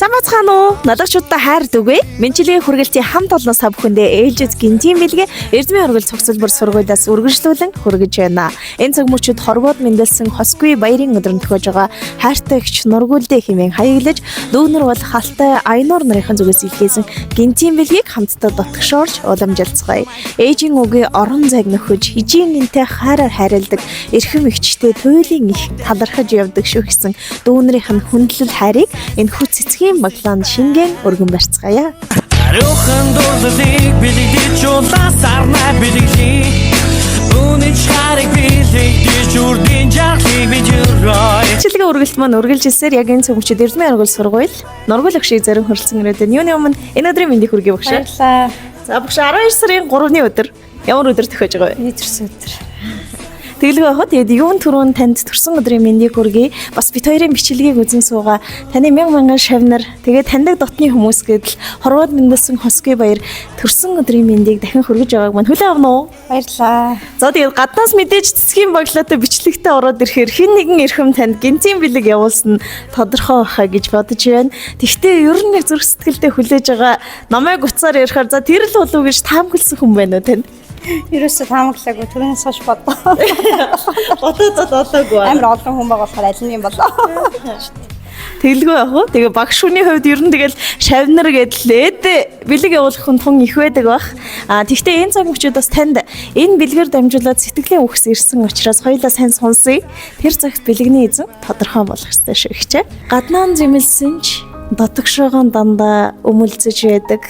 Замацгаана уу? Налгачуудаа хайрд үгүй. Мэнчилгээ хүргэлтийн хамт олон сав бүхэндээ ээлжид гинтийн бэлгээ Эрдмийн оргил цогцлбор сургуулиас үргэлжлүүлэн хүргэж байна. Энэ цаг мөчид хорвоод мэндэлсэн хосгүй баярын өдрөнд төгөж байгаа хайртай гч нургуулдэ хэмээн хаяглаж дүүнэр бол халтай Айнур нарын зүгээс илгээсэн гинтийн бэлгийг хамтдаа дотгошоорж уламжилцгаая. Ээжийн үгээ орон зайг нөхөж хижийн гинтэй хайраар хайрладаг эрхэм эгчтэй туйлын их талархаж явдаг шүү гэсэн дүүнэрийнх нь хүндлэл хайрыг энэ хүч цэцгийн баглаанд шингэн өргөн барьцгаая. Ариухан дурлалыг бэлэгдэж улаас арнаа бэлэглэе. Үнэн чарыг бэлэгдэж үрдийн жаргалыг bijurой. Чилгээ үргэлт маань үргэлжилсээр яг энэ цөмчөд Эрдмийн оргил сургууль нургуул агшийг зарим хөрөлцөн ирээд байна. Юуны өмнө энэ өдрийн мэндийг хүргэе багшаа. Баярлалаа. За багшаа 12 сарын 3-ны өдөр ямар өдөр төхөж байгаа вэ? Өдөрс өдөр. Тэглэв яхад тэгээд юун түрүүн танд төрсөн өдрийн мэндийг хүргэе. Бас бит хоёрын бичлэгийг үзэн суугаа. Таны мянган шавнар тэгээд таньдаг дотны хүмүүс гэдэл хорвоод мэндэлсэн хосгүй баяр төрсөн өдрийн мэндийг дахин хүргэж байгааг мань хүлээн авна уу? Баярлалаа. За тэгээд гаднаас мэдээж цэцгийн баглаатай бичлэгтэй ороод ирэхээр хэн нэгэн эрхэм танд гинтийн бэлэг явуулсан тодорхой баха гэж бодож байна. Тэгвэл ер нь зүрх сэтгэлдээ хүлээж байгаа намайг уцаар ярихаар за тэр л болов гэж таамагласан хүн байна уу танд? Ерөөсөө таамаглаагүй түрүүнээс хойш бодлоо. Бодоод олоогүй. Амар олон хүн байгаа болохоор аль нь юм болоо. Тэглгүй яг уу. Тэгээ багш хүний хувьд ер нь тэгэл шавнар гэдлээд бэлэг явуулах хүн их байдаг бах. Тэгвэл энэ цаг мөчид бас танд энэ бэлгээр дамжуулаад сэтгэлийн үхс ирсэн учраас хоёулаа сайн сонсъё. Тэр цагт бэлэгний эзэн тодорхой болох ёстой шүү хичээ. Гаднаа зэмэлсэн ч дотогшоогоо дандаа өмөлцөж байдаг.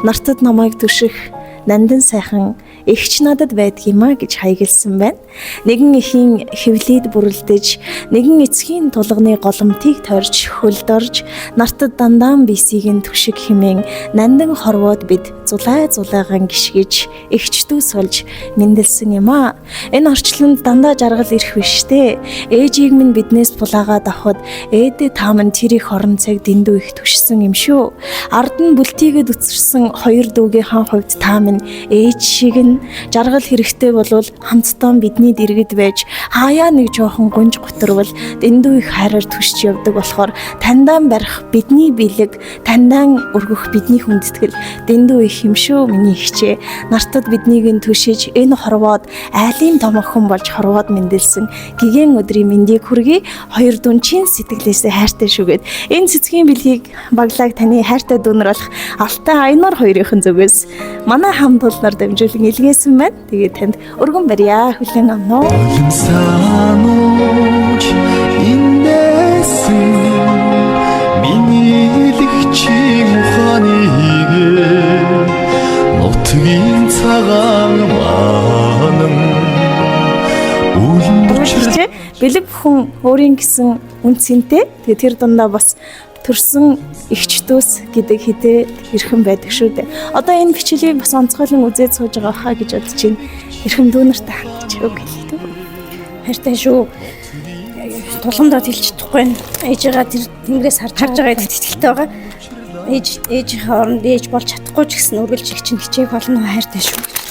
Нартад намайг түших нандин сайхан эгч надад байдгиймаа гэж хаягласан байна. Нэгэн эхийн хөвлөд бүрлдэж, нэгэн эцгийн тулганы голомтыг тойрч хөлдөрж, нартад дандаан бисийг нь түшиг хэмээн нандин хорвоод бид зулайгаан гიშгэж, эгчдүүс болж мэндэлсэн юм аа. Энэ орчлонд дандаа жаргал ирэх биш дээ. Ээжийг минь биднээс булаагаад авахд ээдээ тааман тэр их орон цаг дэндүү их түшсэн юм шүү. Ард нь бүлтийгэд үцэрсэн хоёр дүүгийнхаа хувьд тааман ээж шиг нь жаргал хэрэгтэй болвол хамтдаа бидний дэргэд байж хаяа нэг жоохон гунж готорвол дэндүү их хайраар түшж явдаг болохоор тандаан барих бидний бэлэг, тандаан өргөх бидний хүндэтгэл дэндүү их юм шүү миний ихчээ. Нартад биднийг нь түшиж энэ хорвоод айлын томоохон болж хорвоод мэндэлсэн гигэн өдрийн мэндийг хүргэе. Хоёр дүн чин сэтгэлээсээ хайртай шүүгээд энэ цэцгийн бэлгийг баглааг таны хайртай дүүнэр болох Алтай Айнур хоёрын зүгээс манай хамт олноор дамжуулан илгээсэн байна. Тэгээд танд өргөн барья. Хүлээн авна уу? Санууч инээсэн миний лэгчийн ухааныг нутгийн цагаан маанам Үргэлжлээ. Бэлэг бүхэн өөрийн гэсэн үнцэнтэй. Тэгээд тэр дундаа бас төрсөн эгчдүүс гэдэг хідээ эрхэм байдаг шүү дээ. Одоо энэ бичлэгийг бас онцгойлон үзээд сууж байгаа хаа гэж бодож байна. Эрхэм дүүнэртэй хандж өг хэлээ. Хайртай шүү. Тулгамдаа хэлж чадахгүй. Ээжигээ тэр тэнгэрээс харж байгаа гэдэгт итгэлтэй байгаа. Ээжийнхээ оронд ээж болж чадахгүй ч гэсэн үргэлж чинь хичээх болно хайртай шүү.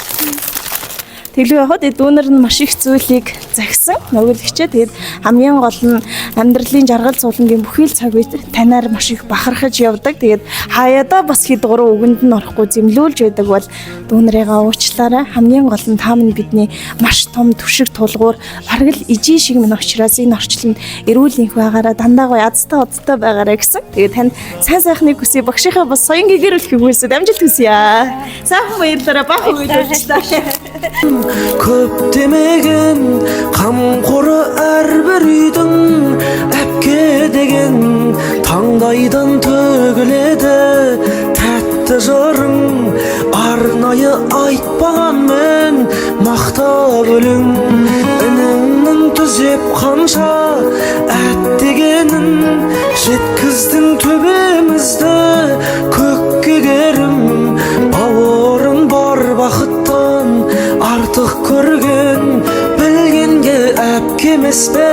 Тэглүү яхад дүүнэр нь маш их зүйлийг загсан. Нөгөөлөгчөө тэгээд хамгийн гол нь амьдралын жаргал зуулангийн бүхий л цаг үед танаар маш их бахархаж явдаг. Тэгээд хаяада бас хэд гурван үгэнд нь орохгүй зэмлүүлж байдаг бол дүүнэрийгээ уучлаарай. Хамгийн гол нь та минь бидний маш том түшиг тулгуур бараг л ижийн шиг минь учраас энэ орчлонд эрүүл энх байгаараа дандаа гоё азтай байгаарай гэсэн. Тэгээд танд сайн сайхныг хүсье. Багшийнхаа бас соён гэгэрүүлэхийг хүсье. Амжилт хүсье. Сайхан баярлалаа. Бага үйлчлээ. көптемеген қамқор әрбір үйдің әпке деген таңдайдан төгіледі тәтті жырың арнайы айтпағанмен мақтап өлең ініңнің түзеп қанша әттегенін жеткіздің төбемізді көкке керім бауырың бар бақыттан артық көрген білгенге әпке емес пе